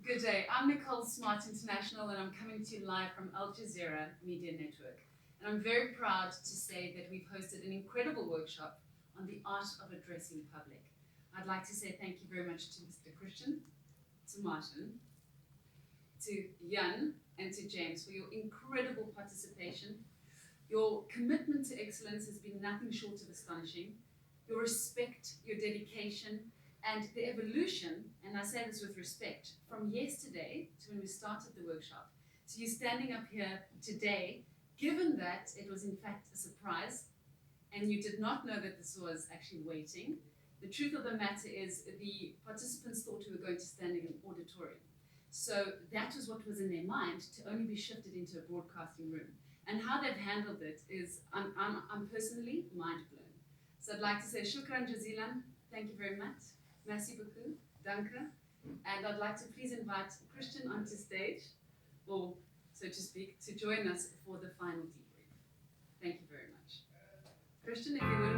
Good day. I'm Nicole Smart International, and I'm coming to you live from Al Jazeera Media Network. And I'm very proud to say that we've hosted an incredible workshop on the art of addressing public. I'd like to say thank you very much to Mr. Christian, to Martin, to Jan, and to James for your incredible participation. Your commitment to excellence has been nothing short of astonishing. Your respect, your dedication, and the evolution, and I say this with respect, from yesterday to when we started the workshop, to you standing up here today, given that it was in fact a surprise, and you did not know that this was actually waiting. The truth of the matter is the participants thought we were going to stand in an auditorium. So that was what was in their mind, to only be shifted into a broadcasting room. And how they've handled it is, I'm personally mind blown. So I'd like to say shukran jazilan, thank you very much. Merci beaucoup, danke. And I'd like to please invite Christian onto stage, or so to speak, to join us for the final debrief. Thank you very much. Christian, if you would